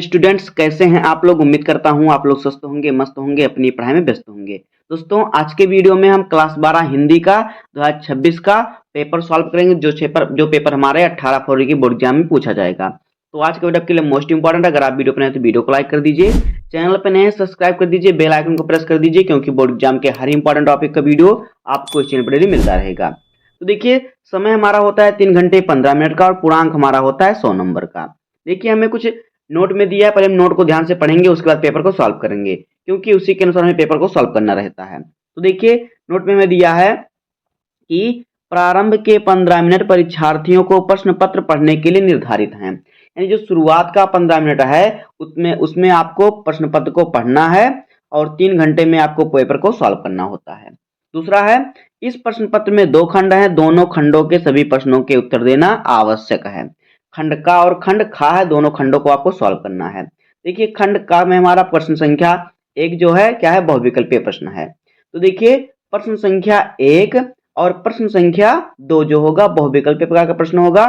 Students कैसे हैं आप लोग। उम्मीद करता हूं आप लोग स्वस्थ होंगे, मस्त होंगे, अपनी पढ़ाई में व्यस्त होंगे। दोस्तों आज के वीडियो में हम क्लास 12 हिंदी का 2026 का पेपर सॉल्व करेंगे। जो पेपर हमारे 18 फरवरी की बोर्ड एग्जाम में पूछा जाएगा। तो आज के वीडियो के लिए मोस्ट इंपॉर्टेंट, अगर आप वीडियो पर नए तो वीडियो को लाइक कर दीजिए, चैनल पर नए हैं सब्सक्राइब कर दीजिए, बेल आइकन को प्रेस कर दीजिए, क्योंकि बोर्ड एग्जाम के हर इंपॉर्टेंट टॉपिक का वीडियो आपको इस चैनल पर डेली मिलता रहेगा। तो देखिए समय हमारा होता है 3 घंटे 15 मिनट का और पूर्णांक हमारा होता है 100 नंबर का। देखिए हमें कुछ नोट में दिया है, पहले हम नोट को ध्यान से पढ़ेंगे, उसके बाद पेपर को सॉल्व करेंगे, क्योंकि उसी के अनुसार हमें पेपर को सॉल्व करना रहता है। तो देखिए नोट में हमें दिया है कि प्रारंभ के 15 मिनट परीक्षार्थियों को प्रश्न पत्र पढ़ने के लिए निर्धारित हैं। यानी जो शुरुआत का 15 मिनट है उसमें आपको प्रश्न पत्र को पढ़ना है और 3 घंटे में आपको पेपर को सॉल्व करना होता है। दूसरा है, इस प्रश्न पत्र में 2 खंड हैं, दोनों खंडों के सभी प्रश्नों के उत्तर देना आवश्यक है। खंड का और खंड खा है, दोनों खंडों को आपको सॉल्व करना है। देखिए खंड का में हमारा प्रश्न संख्या 1 जो है क्या है, बहुविकल्पीय प्रश्न है। तो देखिए प्रश्न संख्या 1 और प्रश्न संख्या 2 जो होगा बहुविकल्पीय प्रकार का प्रश्न होगा।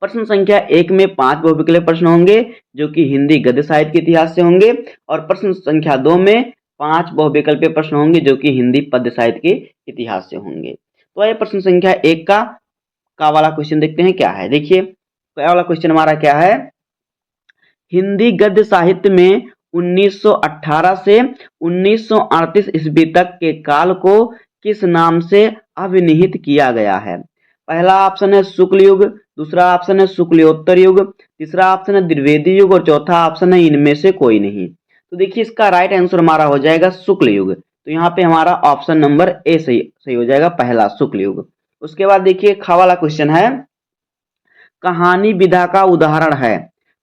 प्रश्न संख्या 1 में 5 बहुविकल्पीय प्रश्न होंगे जो कि हिंदी गद्य साहित्य के इतिहास से होंगे, और प्रश्न संख्या 2 में 5 बहुविकल्पीय प्रश्न होंगे जो कि हिंदी पद्य साहित्य के इतिहास से होंगे। तो आइए प्रश्न संख्या 1 का वाला क्वेश्चन देखते हैं क्या है। देखिए क्या वाला क्वेश्चन हमारा क्या है, हिंदी गद्य साहित्य में 1918 से 1938 ईस्वी तक के काल को किस नाम से अभिनिहित किया गया है। पहला ऑप्शन है शुक्ल युग, दूसरा ऑप्शन है शुक्लियोत्तर युग, तीसरा ऑप्शन है द्विवेदी युग और चौथा ऑप्शन है इनमें से कोई नहीं। तो देखिए इसका राइट आंसर हमारा हो जाएगा शुक्ल युग। तो यहाँ पे हमारा ऑप्शन नंबर ए सही हो जाएगा, पहला शुक्ल युग। उसके बाद देखिए खा वाला क्वेश्चन है, कहानी विधा का उदाहरण है।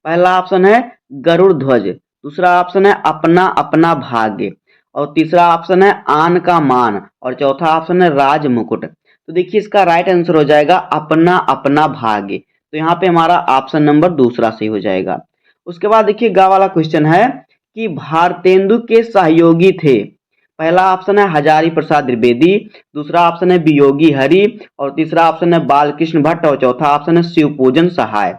पहला ऑप्शन है गरुड़ ध्वज, दूसरा ऑप्शन है अपना अपना भाग्य, और तीसरा ऑप्शन है आन का मान, और चौथा ऑप्शन है राज मुकुट। तो देखिए इसका राइट आंसर हो जाएगा अपना अपना भाग्य। तो यहाँ पे हमारा ऑप्शन नंबर दूसरा सही हो जाएगा। उसके बाद देखिए गा वाला क्वेश्चन है कि भारतेंदु के सहयोगी थे। पहला ऑप्शन है हजारी प्रसाद द्विवेदी, दूसरा ऑप्शन है वियोगी हरि, और तीसरा ऑप्शन है बालकृष्ण भट्ट, और चौथा ऑप्शन है शिवपूजन सहाय।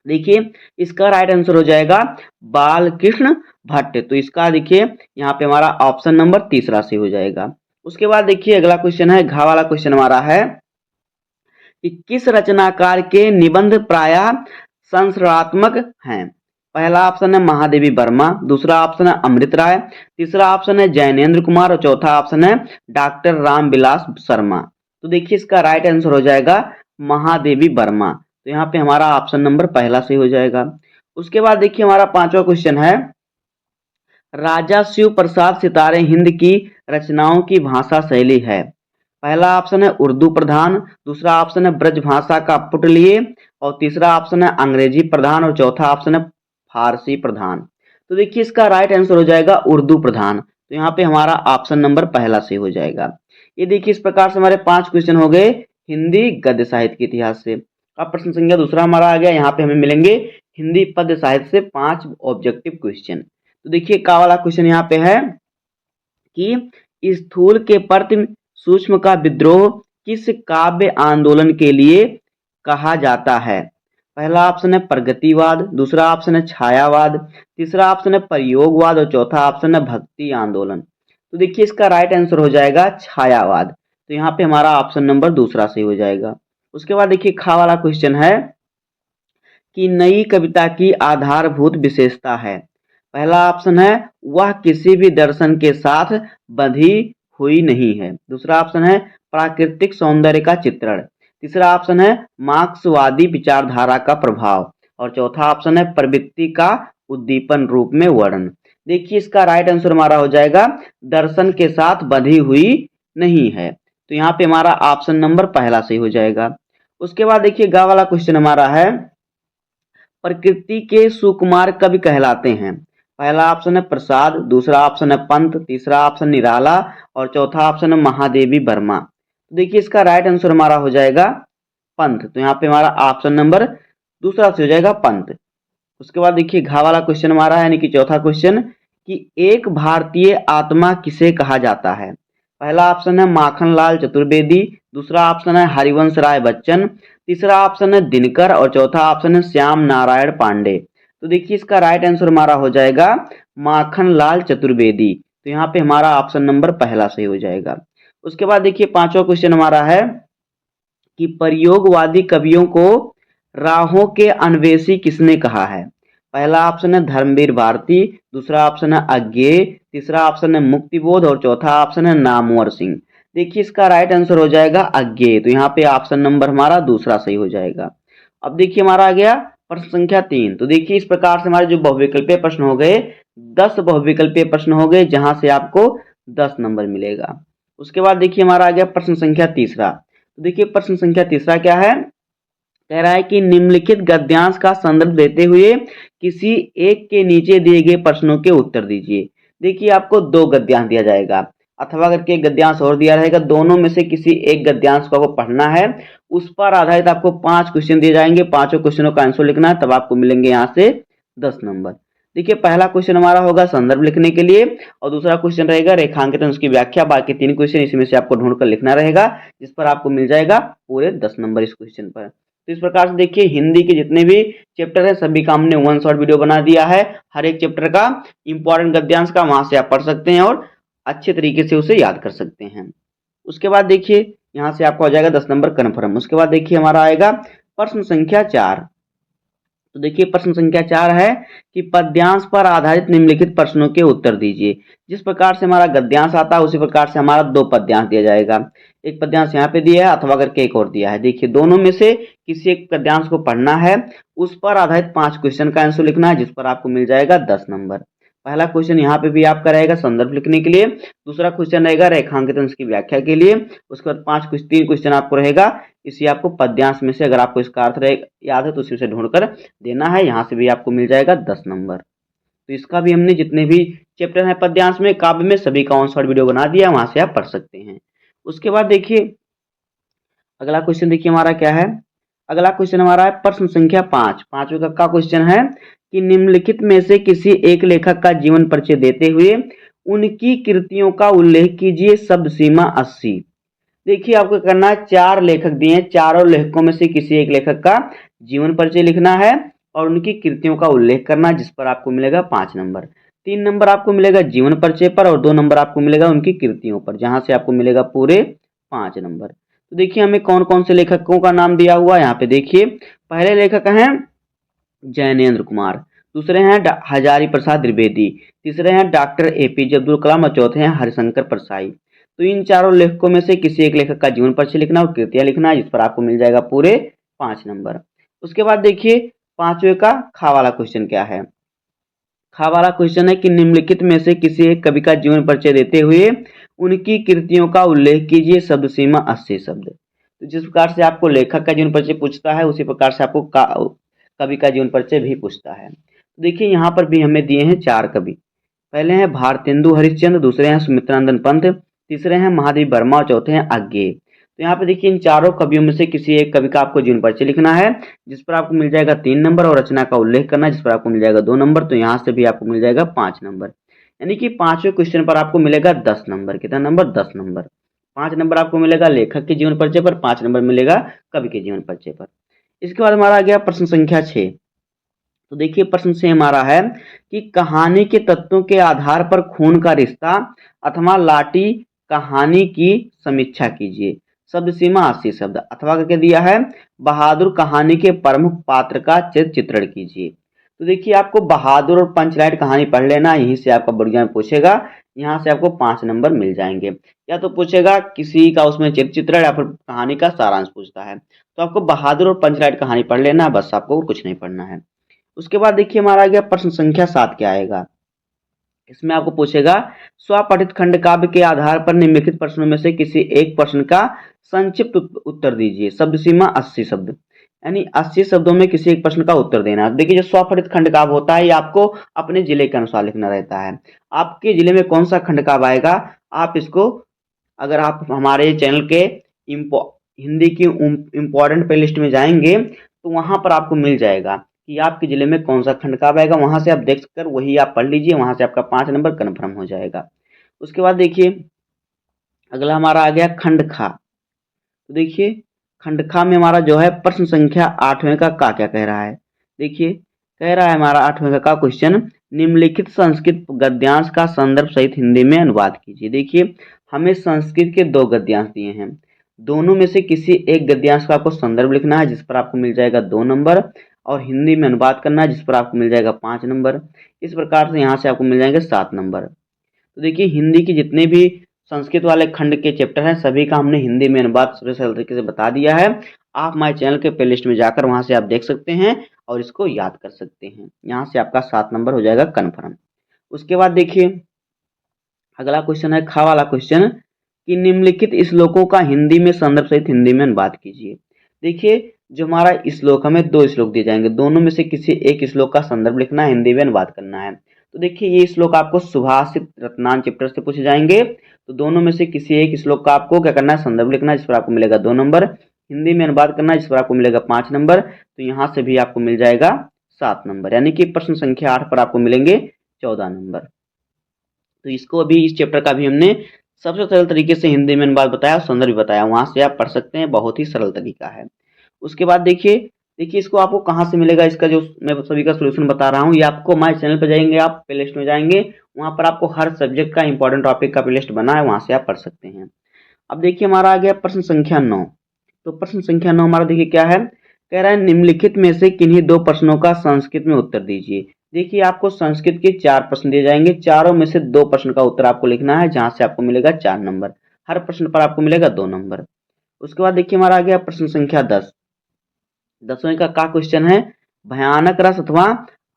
देखिए इसका राइट आंसर हो जाएगा बालकृष्ण भट्ट। तो इसका देखिए यहाँ पे हमारा ऑप्शन नंबर तीसरा से हो जाएगा। उसके बाद देखिए अगला क्वेश्चन है, घा वाला क्वेश्चन हमारा है कि किस रचनाकार के निबंध प्रायः संस्मरणात्मक हैं। पहला ऑप्शन है महादेवी वर्मा, दूसरा ऑप्शन है अमृत राय, तीसरा ऑप्शन है जैनेन्द्र कुमार, और चौथा ऑप्शन है डॉक्टर रामविलास शर्मा। तो देखिए इसका राइट आंसर हो जाएगा महादेवी वर्मा। तो यहाँ पे हमारा ऑप्शन नंबर पहला सही हो जाएगा। उसके बाद देखिए हमारा 5वां क्वेश्चन है, राजा शिव प्रसाद सितारे हिंद की रचनाओं की भाषा शैली है। पहला ऑप्शन है उर्दू प्रधान, दूसरा ऑप्शन है ब्रज भाषा का पुटलिए, और तीसरा ऑप्शन है अंग्रेजी प्रधान, और चौथा ऑप्शन है फारसी प्रधान। तो देखिए इसका राइट आंसर हो जाएगा उर्दू प्रधान। तो यहाँ पे हमारा ऑप्शन नंबर पहला सही हो जाएगा। ये देखिए इस प्रकार से हमारे 5 क्वेश्चन हो गए हिंदी गद्य साहित्य के इतिहास से। अब प्रश्न संख्या दूसरा हमारा आ गया, यहाँ पे हमें मिलेंगे हिंदी पद्य साहित्य से 5 ऑब्जेक्टिव क्वेश्चन। तो देखिए का वाला क्वेश्चन यहाँ पे है कि स्थूल के प्रति सूक्ष्म का विद्रोह किस काव्य आंदोलन के लिए कहा जाता है। पहला ऑप्शन है प्रगतिवाद, दूसरा ऑप्शन है छायावाद, तीसरा ऑप्शन है प्रयोगवाद, और चौथा ऑप्शन है भक्ति आंदोलन। तो देखिए इसका राइट आंसर हो जाएगा छायावाद। तो यहाँ पे हमारा ऑप्शन नंबर दूसरा सही हो जाएगा। उसके बाद देखिए खा वाला क्वेश्चन है कि नई कविता की आधारभूत विशेषता है। पहला ऑप्शन है वह किसी भी दर्शन के साथ बंधी हुई नहीं है, दूसरा ऑप्शन है प्राकृतिक सौंदर्य का चित्रण, तीसरा ऑप्शन है मार्क्सवादी विचारधारा का प्रभाव, और चौथा ऑप्शन है प्रवृत्ति का उद्दीपन रूप में वर्णन। देखिए इसका राइट आंसर हमारा हो जाएगा दर्शन के साथ बंधी हुई नहीं है। तो यहाँ पे हमारा ऑप्शन नंबर पहला सही हो जाएगा। उसके बाद देखिए गा वाला क्वेश्चन हमारा है, प्रकृति के सुकुमार कवि कहलाते हैं। पहला ऑप्शन है प्रसाद, दूसरा ऑप्शन है पंत, तीसरा ऑप्शन निराला, और चौथा ऑप्शन है महादेवी वर्मा। तो देखिए इसका राइट आंसर हमारा हो जाएगा पंत। तो यहाँ पे हमारा ऑप्शन नंबर दूसरा से हो जाएगा पंत। उसके बाद देखिए घा वाला क्वेश्चन हमारा है, यानी कि चौथा क्वेश्चन, कि एक भारतीय आत्मा किसे कहा जाता है। पहला ऑप्शन है माखनलाल चतुर्वेदी, दूसरा ऑप्शन है हरिवंश राय बच्चन, तीसरा ऑप्शन है दिनकर, और चौथा ऑप्शन है श्याम नारायण पांडे। तो देखिए इसका राइट आंसर हमारा हो जाएगा माखन लाल चतुर्वेदी। तो यहाँ पे हमारा ऑप्शन नंबर पहला सही हो जाएगा। उसके बाद देखिए पांचवा क्वेश्चन हमारा है कि प्रयोगवादी कवियों को राहों के अन्वेषी किसने कहा है। पहला ऑप्शन है धर्मवीर भारती, दूसरा ऑप्शन है अज्ञेय, तीसरा ऑप्शन है मुक्तिबोध और चौथा ऑप्शन है नामवर सिंह। देखिए इसका राइट आंसर हो जाएगा अज्ञेय। तो यहाँ पे ऑप्शन नंबर हमारा दूसरा सही हो जाएगा। अब देखिए हमारा आ गया प्रश्न संख्या 3। तो देखिए इस प्रकार से हमारे जो बहुविकल्पीय प्रश्न हो गए 10 बहुविकल्पीय प्रश्न हो गए, जहां से आपको 10 नंबर मिलेगा। उसके बाद देखिए हमारा आ गया प्रश्न संख्या तीसरा। तो देखिए प्रश्न संख्या तीसरा क्या है, कह रहा है कि निम्नलिखित गद्यांश का संदर्भ देते हुए किसी एक के नीचे दिए गए प्रश्नों के उत्तर दीजिए। देखिए आपको दो गद्यांश दिया जाएगा अथवा करके एक गद्यांश और दिया रहेगा, दोनों में से किसी एक गद्यांश को आपको पढ़ना है, उस पर आधारित आपको 5 क्वेश्चन दिए जाएंगे, पांचों क्वेश्चनों का आंसर लिखना है, तब आपको मिलेंगे यहाँ से 10 नंबर। देखिए पहला क्वेश्चन हमारा होगा संदर्भ लिखने के लिए और दूसरा क्वेश्चन रहेगा रेखांकित उसकी व्याख्या। बाकी 3 क्वेश्चन इसमें से आपको ढूंढकर लिखना रहेगा, जिस पर आपको मिल जाएगा पूरे 10 नंबर इस क्वेश्चन पर। तो इस प्रकार से देखिए हिंदी के जितने भी चैप्टर है सभी का हमने वन शॉट वीडियो बना दिया है। हर एक चैप्टर का इंपॉर्टेंट गद्यांश का वहां से आप पढ़ सकते हैं और अच्छे तरीके से उसे याद कर सकते हैं। उसके बाद देखिए यहाँ से आपको आ जाएगा 10 नंबर कन्फर्म। उसके बाद देखिए हमारा आएगा प्रश्न संख्या 4। तो देखिए प्रश्न संख्या 4 है कि पद्यांश पर आधारित निम्नलिखित प्रश्नों के उत्तर दीजिए। जिस प्रकार से हमारा गद्यांश आता है उसी प्रकार से हमारा दो पद्यांश दिया जाएगा। एक पद्यांश यहाँ पे दिया है अथवा करके एक और दिया है। देखिए दोनों में से किसी एक पद्यांश को पढ़ना है, उस पर आधारित 5 क्वेश्चन का आंसर लिखना है, जिस पर आपको मिल जाएगा 10 नंबर। पहला क्वेश्चन यहाँ पे भी आपका रहेगा संदर्भ लिखने के लिए, दूसरा क्वेश्चन रहेगा रेखांकित अंश की व्याख्या के लिए, उसके बाद 3 क्वेश्चन आपको रहेगा इसी आपको पद्यांश में से, अगर आपको इसका अर्थ याद है तो उसी से ढूंढकर देना है, यहाँ से भी आपको मिल जाएगा 10 नंबर। तो इसका भी हमने जितने भी चैप्टर हैं पद्यांश में काव्य में सभी का ऑन शॉर्ट वीडियो बना दिया, वहां से आप पढ़ सकते हैं। उसके बाद देखिए अगला क्वेश्चन देखिए हमारा क्या है। अगला क्वेश्चन हमारा है प्रश्न संख्या 5। पांचवें का क्वेश्चन है कि निम्नलिखित में से किसी एक लेखक का जीवन परिचय देते हुए उनकी कृतियों का उल्लेख कीजिए। शब्द सीमा 80। देखिए आपको करना है 4 लेखक दिए हैं, चारों लेखकों में से किसी एक लेखक का जीवन परिचय लिखना है और उनकी कृतियों का उल्लेख करना है, जिस पर आपको मिलेगा 5 नंबर। 3 नंबर आपको मिलेगा जीवन परिचय पर और 2 नंबर आपको मिलेगा उनकी कृतियों पर, जहां से आपको मिलेगा पूरे 5 नंबर। तो देखिए हमें कौन कौन से लेखकों का नाम दिया हुआ है यहाँ पे देखिए। पहले लेखक हैं जैनेन्द्र कुमार, दूसरे हैं हजारी प्रसाद द्विवेदी, तीसरे हैं डॉक्टर एपीजे अब्दुल कलाम और चौथे हैं हरिशंकर परसाई। तो इन चारों लेखकों में से किसी एक लेखक का जीवन परिचय लिखना और कृतियां लिखना है, जिस पर आपको मिल जाएगा पूरे 5 नंबर। उसके बाद देखिए पांचवे का खा वाला क्वेश्चन क्या है। खा वाला क्वेश्चन है कि निम्नलिखित में से किसी एक कवि का जीवन परिचय देते हुए उनकी कृतियों का उल्लेख कीजिए। शब्द सीमा 80 शब्द। तो जिस प्रकार से आपको लेखक का जीवन परिचय पूछता है उसी प्रकार से आपको कवि का जीवन परिचय भी पूछता है। तो देखिए यहाँ पर भी हमें दिए हैं 4 कवि। पहले हैं भारतेंदु हरिश्चंद्र, दूसरे हैं सुमित्रानंदन पंत, तीसरे हैं महादेव वर्मा और चौथे हैं अज्ञेय। तो यहाँ पे देखिए इन चारों कवियों में से किसी एक कवि का आपको जीवन परिचय लिखना है, जिस पर आपको मिल जाएगा 3 नंबर और रचना का उल्लेख करना है, जिस पर आपको मिल जाएगा 2 नंबर। तो यहाँ से भी आपको मिल जाएगा 5 नंबर, यानी कि पांचवें क्वेश्चन पर आपको मिलेगा 10 नंबर। कितना नंबर? 10 नंबर। 5 नंबर आपको मिलेगा लेखक के जीवन परिचय पर, 5 नंबर मिलेगा कवि के जीवन परिचय पर। इसके बाद हमारा आ गया प्रश्न संख्या 6। तो देखिए प्रश्न से हमारा है कि कहानी के तत्वों के आधार पर खून का रिश्ता अथवा लाठी कहानी की समीक्षा कीजिए। शब्द सीमा 80 शब्द। अथवा करके दिया है बहादुर कहानी के प्रमुख पात्र का चित्रण कीजिए। तो देखिए आपको बहादुर और पंचलाइट कहानी पढ़ लेना, यहीं से आपका बढ़िया में पूछेगा, यहाँ से आपको 5 नंबर मिल जाएंगे। या तो पूछेगा किसी का उसमें चित्रण या फिर कहानी का सारांश पूछता है, तो आपको बहादुर और पंचलाइट कहानी पढ़ लेना, बस आपको कुछ नहीं पढ़ना है। उसके बाद देखिए हमारा आ गया प्रश्न संख्या 7 क्या आएगा। इसमें आपको पूछेगा स्वपठित खंड काव्य के आधार पर निम्नलिखित प्रश्नों में से किसी एक प्रश्न का संक्षिप्त उत्तर दीजिए। शब्द सीमा 80 शब्द, यानी 80 शब्दों में किसी एक प्रश्न का उत्तर देना। देखिए जो स्वपठित खंड काव्य होता है ये आपको अपने जिले के अनुसार लिखना रहता है। आपके जिले में कौन सा खंड काव्य आएगा, आप इसको अगर आप हमारे चैनल के हिंदी की इम्पोर्टेंट प्लेलिस्ट में जाएंगे तो वहां पर आपको मिल जाएगा कि आपके जिले में कौन सा खंड काव्य आएगा, वहां से आप देख कर वही आप पढ़ लीजिए, वहां से आपका 5 नंबर कन्फर्म हो जाएगा। उसके बाद देखिए अगला हमारा आ गया खंड खा। तो देखिए खंड खा में हमारा जो है प्रश्न संख्या 8वें का क्या कह रहा है। देखिए कह रहा है हमारा 8वें का क्वेश्चन, निम्नलिखित संस्कृत गद्यांश का संदर्भ सहित हिंदी में अनुवाद कीजिए। देखिए हमें संस्कृत के 2 गद्यांश दिए हैं, दोनों में से किसी एक गद्यांश का आपको संदर्भ लिखना है जिस पर आपको मिल जाएगा 2 नंबर, और हिंदी में अनुवाद करना है जिस पर आपको मिल जाएगा 5 नंबर। इस प्रकार से यहाँ से आपको मिल जाएंगे 7 नंबर। तो देखिए हिंदी के जितने भी संस्कृत वाले खंड के चैप्टर हैं सभी का हमने हिंदी में अनुवाद सरल तरीके से बता दिया है। आप हमारे चैनल के प्लेलिस्ट में जाकर वहां से आप देख सकते हैं और इसको याद कर सकते हैं। यहाँ से आपका 7 नंबर हो जाएगा कन्फर्म। उसके बाद देखिए अगला क्वेश्चन है खा वाला क्वेश्चन, कि निम्नलिखित श्लोकों का हिंदी में संदर्भ सहित हिंदी में अनुवाद कीजिए। देखिए जो हमारा श्लोक, हमें 2 श्लोक दिए जाएंगे, दोनों में से किसी एक श्लोक का संदर्भ लिखना है, हिंदी में अनुवाद करना है। तो देखिए ये श्लोक आपको सुभाषित रत्नान चैप्टर से पूछे जाएंगे, तो दोनों में से किसी एक श्लोक का आपको क्या करना है, संदर्भ लिखना है जिस पर आपको मिलेगा 2 नंबर, हिंदी में अनुवाद करना है जिस पर आपको मिलेगा 5 नंबर। तो यहाँ से भी आपको मिल जाएगा 7 नंबर, यानी कि प्रश्न संख्या 8 पर आपको मिलेंगे 14 नंबर। तो इसको अभी इस चैप्टर का भी हमने सबसे सरल तरीके से हिंदी में अनुवाद बताया और संदर्भ बताया, वहां से आप पढ़ सकते हैं, बहुत ही सरल तरीका है। उसके बाद देखिए इसको आपको कहाँ से मिलेगा, इसका जो मैं सभी का सोल्यूशन बता रहा हूँ ये आपको हमारे चैनल पर जाएंगे, आप प्ले लिस्ट में जाएंगे, वहां पर आपको हर सब्जेक्ट का इंपॉर्टेंट टॉपिक का प्ले लिस्ट बना है, वहां से आप पढ़ सकते हैं। अब देखिए हमारा आ गया प्रश्न संख्या 9। तो प्रश्न संख्या 9 हमारा देखिए क्या है, कह रहा है निम्नलिखित में से किन्हीं 2 प्रश्नों का संस्कृत में उत्तर दीजिए। देखिए आपको संस्कृत के 4 प्रश्न दिए जाएंगे, चारों में से 2 प्रश्न का उत्तर आपको लिखना है, जहां से आपको मिलेगा 4 नंबर, हर प्रश्न पर आपको मिलेगा 2 नंबर। उसके बाद देखिए हमारा आ गया प्रश्न संख्या 10। 10वें का क्वेश्चन है, भयानक रस अथवा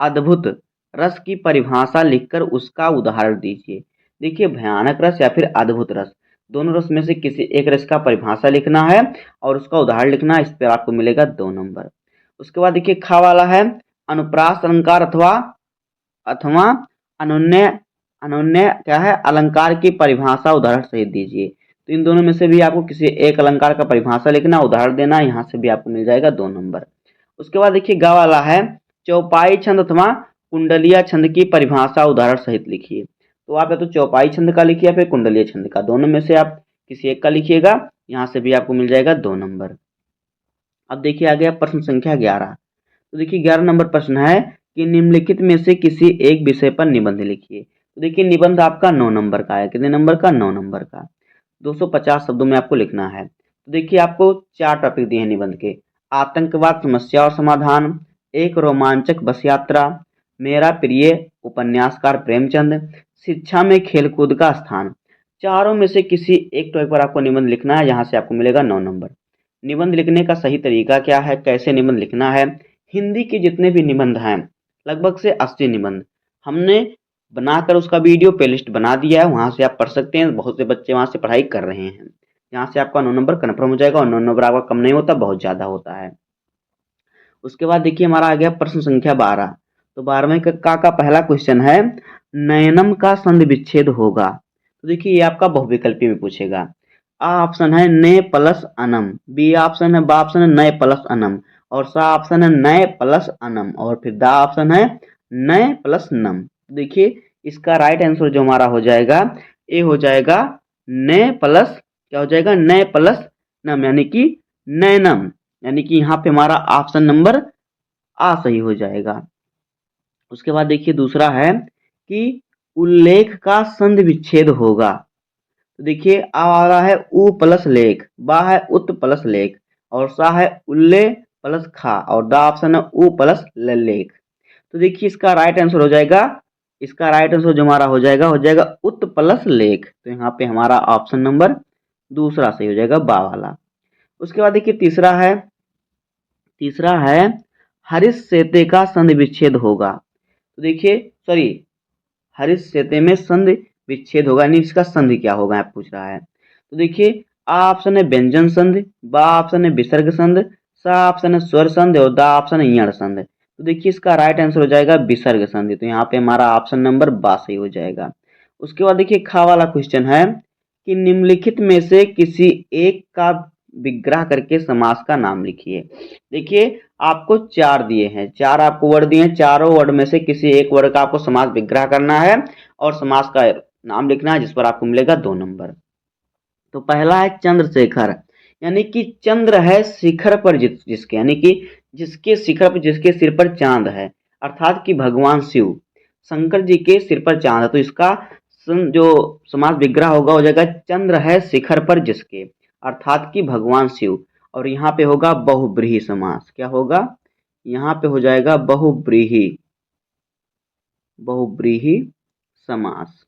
अद्भुत रस की परिभाषा लिखकर उसका उदाहरण दीजिए। देखिए भयानक रस या फिर अद्भुत रस, दोनों रस में से किसी एक रस का परिभाषा लिखना है और उसका उदाहरण लिखना है, इस पर आपको मिलेगा 2 नंबर। उसके बाद देखिए खा वाला है, अनुप्रास अलंकार अथवा अथवा अनुन्नय अनुन्नय क्या है अलंकार की परिभाषा उदाहरण सहित दीजिए। तो इन दोनों में से भी आपको किसी एक अलंकार का परिभाषा लिखना, उदाहरण देना, यहाँ से भी आपको मिल जाएगा 2 नंबर। उसके बाद देखिए गा वाला है, चौपाई छंद अथवा कुंडलिया छंद की परिभाषा उदाहरण सहित लिखिए। तो आप या तो चौपाई छंद का लिखिए या फिर कुंडलिया छंद का, दोनों में से आप किसी एक का लिखिएगा, यहाँ से भी आपको मिल जाएगा 2 नंबर। अब देखिए आ गया प्रश्न संख्या 11। तो देखिए 11 नंबर प्रश्न है कि निम्नलिखित में से किसी एक विषय पर निबंध लिखिए। तो देखिए निबंध आपका 9 नंबर का है, कितने नंबर का, 9 नंबर का, 250 शब्दों में आपको लिखना है। तो देखिए आपको 4 टॉपिक दिए हैं निबंध के, आतंकवाद समस्या और समाधान, एक रोमांचक बस यात्रा, मेरा प्रिय उपन्यासकार प्रेमचंद, शिक्षा में खेलकूद का स्थान। चारों में से किसी एक टॉपिक पर आपको निबंध लिखना है, यहाँ से आपको मिलेगा 9 नंबर। निबंध लिखने का सही तरीका क्या है, कैसे निबंध लिखना है, हिंदी के जितने भी निबंध हैं लगभग से 80 निबंध हमने बनाकर उसका वीडियो प्लेलिस्ट बना दिया है, वहां से आप पढ़ सकते हैं, बहुत से बच्चे वहां से पढ़ाई कर रहे हैं, यहाँ से आपका 9 नंबर कन्फर्म हो जाएगा, और 9 नंबर आपका कम नहीं होता, बहुत ज्यादा होता है। उसके बाद देखिए हमारा आ गया प्रश्न संख्या 12। तो 12वें का पहला क्वेश्चन है, नयनम का संधि विच्छेद होगा। तो देखिए ये आपका बहुविकल्पी में पूछेगा। आ ऑप्शन है ने प्लस अनम, बी ऑप्शन है बा ऑप्शन है नए प्लस अनम, और सा ऑप्शन है नए प्लस अनम, और फिर दा ऑप्शन है नए प्लस नम। देखिए इसका राइट आंसर जो हमारा हो जाएगा ए हो जाएगा ने प्लस क्या हो जाएगा, नए प्लस नम, यानी कि नैनम, यानी कि यहाँ पे हमारा ऑप्शन नंबर आ सही हो जाएगा। उसके बाद देखिए दूसरा है कि उल्लेख का संधि विच्छेद होगा। तो देखिए आ वाला है उ प्लस लेख, बा है उत प्लस लेख, और सा है उल्ले प्लस खा, और दा ऑप्शन है उ प्लस लेख। तो देखिए इसका राइट आंसर हो जाएगा, इसका राइट आंसर जो हमारा हो जाएगा उत प्लस लेख। तो यहाँ पे हमारा ऑप्शन नंबर दूसरा सही हो जाएगा, बा वाला। उसके बाद देखिए तीसरा है हरीश सेते का संधि विच्छेद होगा। तो देखिए सॉरी, हरीश सेते में संधि विच्छेद होगा, यानी इसका संधि क्या होगा आप पूछ रहा है। तो देखिए आ ऑप्शन है व्यंजन संधि, बा ऑप्शन है विसर्ग संधि, सा ऑप्शन है स्वर संधि, और दा ऑप्शन है यण संधि। तो देखिए इसका राइट आंसर हो जाएगा विसर्ग संधि। तो यहाँ पे हमारा ऑप्शन नंबर बा सही हो जाएगा। उसके बाद देखिए खा वाला क्वेश्चन है कि निम्नलिखित में से किसी एक का विग्रह करके समास का नाम लिखिए। देखिए आपको 4 दिए हैं, 4 आपको वर्ड दिए हैं, चारों वर्ड में से किसी एक वर्ड का आपको समास विग्रह करना है और समास का नाम लिखना है, जिस पर आपको मिलेगा 2 नंबर। तो पहला है चंद्रशेखर, यानी कि चंद्र है शिखर पर जिसके, यानी कि जिसके शिखर पर, जिसके सिर पर चांद है। अर्थात कि भगवान शिव, शंकर जी के सिर पर चांद है, तो इसका जो समास विग्रह होगा हो जाएगा चंद्र है शिखर पर जिसके, अर्थात कि भगवान शिव। और यहाँ पे होगा बहुब्रीहि समास। क्या होगा? यहाँ पे हो जाएगा बहुब्रीहि, बहुब्रीहि समास।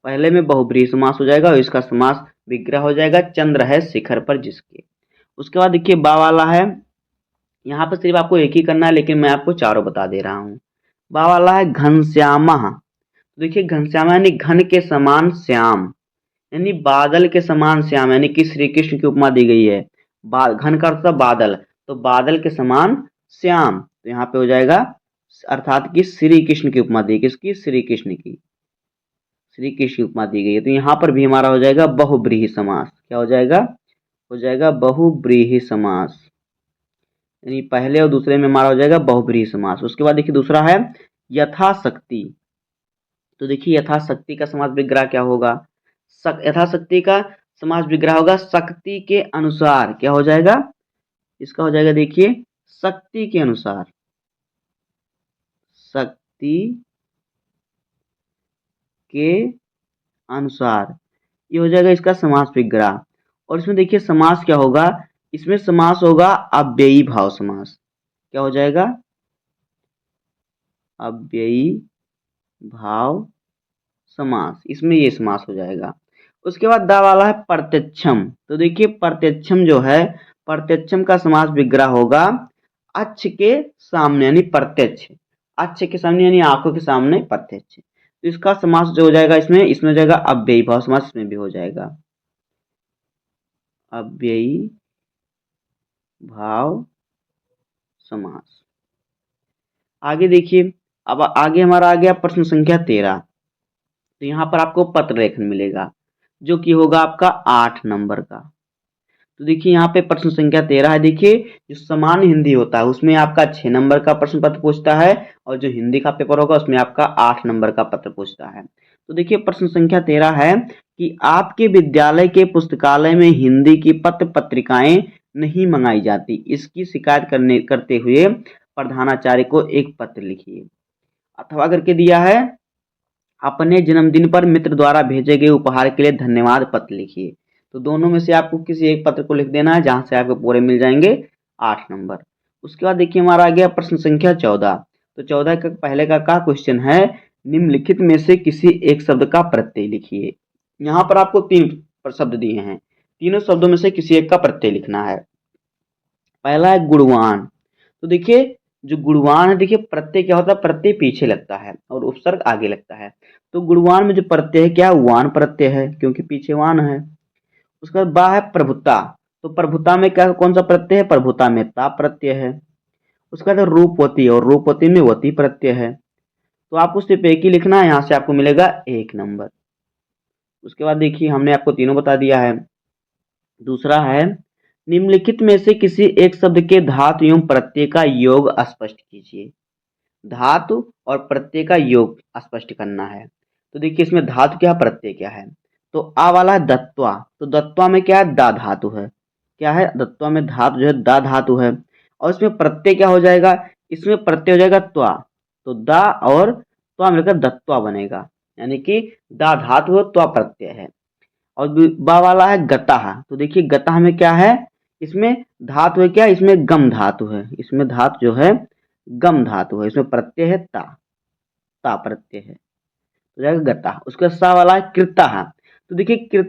पहले में बहुब्रीहि समास हो जाएगा और इसका समास विग्रह हो जाएगा चंद्र है शिखर पर जिसके। उसके बाद देखिए बा वाला है, यहाँ पर सिर्फ आपको एक ही करना है, लेकिन मैं आपको चारों बता दे रहा हूँ। बा वाला है घनश्यामा। तो देखिए घनश्यामा यानी घन के समान श्याम, यानी बादल के समान श्याम, यानी कि श्री कृष्ण की उपमा दी गई है। घन का अर्थ था बादल, तो बादल के समान श्याम, तो यहाँ पे हो जाएगा अर्थात कि श्री कृष्ण की उपमा दी, किसकी? श्री कृष्ण की, श्री कृष्ण की उपमा दी गई है। तो यहाँ पर भी हमारा हो जाएगा बहुब्रीहि समास। क्या हो जाएगा? हो जाएगा बहुब्रीहि समास, यानी पहले और दूसरे में हमारा हो जाएगा बहुब्रीहि समास। उसके बाद देखिए दूसरा है यथाशक्ति। तो देखिए यथाशक्ति का समास विग्रह क्या होगा? यथाशक्ति का समास विग्रह होगा शक्ति के अनुसार। क्या हो जाएगा? इसका हो जाएगा देखिए शक्ति के अनुसार, शक्ति के अनुसार, ये हो जाएगा इसका समास विग्रह। और इसमें देखिए समास क्या होगा? इसमें समास होगा अव्ययी भाव समास। क्या हो जाएगा? अव्ययी भाव समास, इसमें ये समास हो जाएगा। उसके बाद दा वाला है प्रत्यक्षम। तो देखिए प्रत्यक्षम जो है, प्रत्यक्षम का समास विग्रह होगा अक्ष के सामने, यानी प्रत्यक्ष, अक्ष के सामने यानी आंखों के सामने प्रत्यक्ष। तो इसका समास जो हो जाएगा इसमें हो जाएगा अव्ययी भाव समास, इसमें भी हो जाएगा अव्ययी भाव समास। आगे देखिए, अब आगे हमारा आ गया प्रश्न संख्या 13। तो यहाँ पर आपको पत्र लेखन मिलेगा, जो कि होगा आपका 8 नंबर का। तो देखिए यहाँ पे प्रश्न संख्या 13 है। देखिए जो सामान्य हिंदी होता है उसमें आपका 6 नंबर का प्रश्न पत्र पूछता है, और जो हिंदी का पेपर होगा उसमें आपका 8 नंबर का पत्र पूछता है। तो देखिए प्रश्न संख्या 13 है कि आपके विद्यालय के पुस्तकालय में हिंदी की पत्र पत्रिकाएं नहीं मंगाई जाती, इसकी शिकायत करते हुए प्रधानाचार्य को एक पत्र लिखिए। अथवा करके दिया है अपने जन्मदिन पर मित्र द्वारा भेजे गए उपहार के लिए धन्यवाद पत्र लिखिए। तो दोनों में से आपको किसी एक पत्र को लिख देना है, जहां से आपको पूरे मिल जाएंगे 8 नंबर। उसके बाद देखिए हमारा आ गया प्रश्न संख्या 14। तो 14 का पहले का क्वेश्चन है निम्नलिखित में से किसी एक शब्द का प्रत्यय लिखिए। यहाँ पर आपको 3 शब्द दिए हैं, तीनों शब्दों में से किसी एक का प्रत्यय लिखना है। पहला है गुणवान। तो देखिए जो गुणवान है, देखिए प्रत्यय क्या होता है? प्रत्यय पीछे लगता है और उपसर्ग आगे लगता है। तो गुणवान में जो प्रत्यय है क्या है? वान प्रत्यय है, क्योंकि पीछे वान है। उसके बाद बा है प्रभुता। तो प्रभुता में क्या कौन सा प्रत्यय है? प्रभुता में ता प्रत्यय है। उसके बाद रूपवती, और रूपवती में वती प्रत्यय है। तो आपको सिर्फ एक ही लिखना है, यहाँ से आपको मिलेगा 1 नंबर। उसके बाद देखिए हमने आपको तीनों बता दिया है। दूसरा है निम्नलिखित में से किसी एक शब्द के धातु एवं प्रत्यय का योग स्पष्ट कीजिए। धातु और प्रत्यय का योग स्पष्ट करना है। तो देखिए इसमें धातु क्या है, प्रत्यय क्या है? तो आ वाला है दत्वा। तो दत्वा में क्या है? दा धातु है। क्या है? दत्वा में धातु जो है दा धातु है। और इसमें प्रत्यय क्या हो जाएगा? इसमें प्रत्यय हो जाएगा त्वा। तो दा और त्वा मिलकर दत्वा बनेगा, यानी कि दा धातु है, त्वा प्रत्यय है। और बा वाला है गतः। तो देखिए गतः में क्या है? इसमें धातु है क्या? इसमें गम धातु है। इसमें धातु जो है गम धातु है, इसमें प्रत्यय है ता, ता प्रत्यय है, तो जाएगा गता। उसके सा वाला है कृता। तो देखिए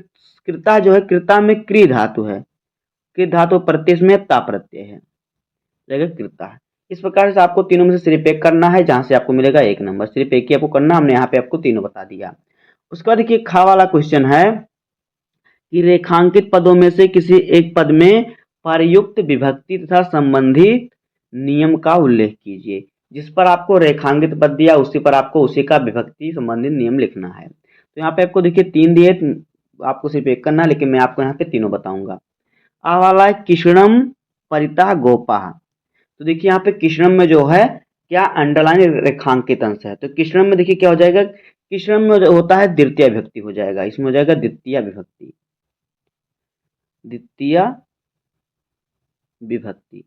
कृता जो है, कृता में क्री धातु है, कृ धातु प्रत्यय में ता प्रत्यय है, जाएगा कृता। इस प्रकार से आपको तीनों में से सिर्फ एक करना है, जहां से आपको मिलेगा 1 नंबर। सिर्फ एक ही आपको करना, हमने यहाँ पे आपको तीनों बता दिया। उसके बाद देखिए खा वाला क्वेश्चन है कि रेखांकित पदों में से किसी एक पद में प्रयुक्त विभक्ति तथा संबंधित नियम का उल्लेख कीजिए। जिस पर आपको रेखांकित पद दिया उसी पर आपको उसी का विभक्ति संबंधित नियम लिखना है। तो यहाँ पे आपको देखिए 3 दिए, आपको सिर्फ एक करना है, लेकिन मैं आपको यहाँ पे तीनों बताऊंगा। आ वाला है कृष्णम परिता गोपा। तो देखिए यहाँ पे कृष्णम में जो है क्या अंडरलाइन रेखांकित अंश है। तो कृष्णम में देखिए क्या हो जाएगा? कृष्णम में जो होता है द्वितीय विभक्ति हो जाएगा, इसमें हो जाएगा द्वितीय विभक्ति, द्वितीय विभक्ति।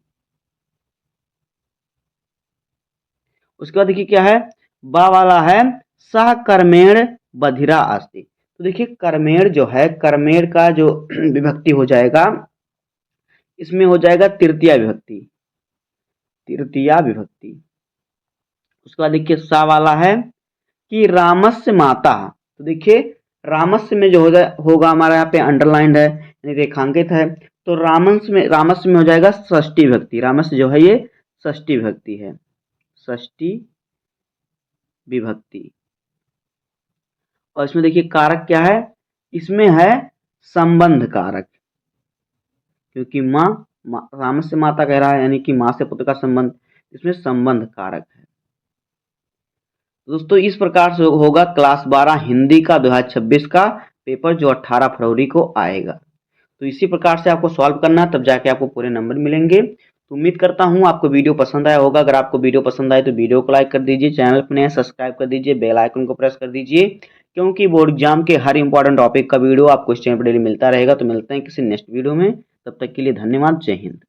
उसके बाद देखिए क्या है, बा वाला है सह कर्मेण बधिरा अस्ति। तो देखिए कर्मेण जो है, कर्मेण का जो विभक्ति हो जाएगा, इसमें हो जाएगा तृतीया विभक्ति, तृतीया विभक्ति। उसके बाद देखिए सा वाला है कि रामस्य माता। तो देखिए रामस्य में जो होगा हमारा यहाँ पे अंडरलाइंड है यानी रेखांकित है, तो रामस्य में हो जाएगा षष्ठी विभक्ति। रामस्य जो है ये षष्ठी विभक्ति है, षष्ठी विभक्ति। और इसमें देखिए कारक क्या है, इसमें है संबंध कारक, क्योंकि माँ रामस्य माता कह रहा है यानी कि माँ से पुत्र का संबंध, इसमें संबंध कारक है। दोस्तों इस प्रकार से होगा क्लास 12 हिंदी का 2026 का पेपर, जो 18 फरवरी को आएगा। तो इसी प्रकार से आपको सॉल्व करना है, तब जाके आपको पूरे नंबर मिलेंगे। तो उम्मीद करता हूँ आपको वीडियो पसंद आया होगा। अगर आपको वीडियो पसंद आए तो वीडियो को लाइक कर दीजिए, चैनल पर नए सब्सक्राइब कर दीजिए, बेल आइकन को प्रेस कर दीजिए, क्योंकि बोर्ड एग्जाम के हर इंपॉर्टेंट टॉपिक का वीडियो आपको इस चैनल पर डेली मिलता रहेगा। तो मिलते हैं किसी नेक्स्ट वीडियो में, तब तक के लिए धन्यवाद, जय हिंद।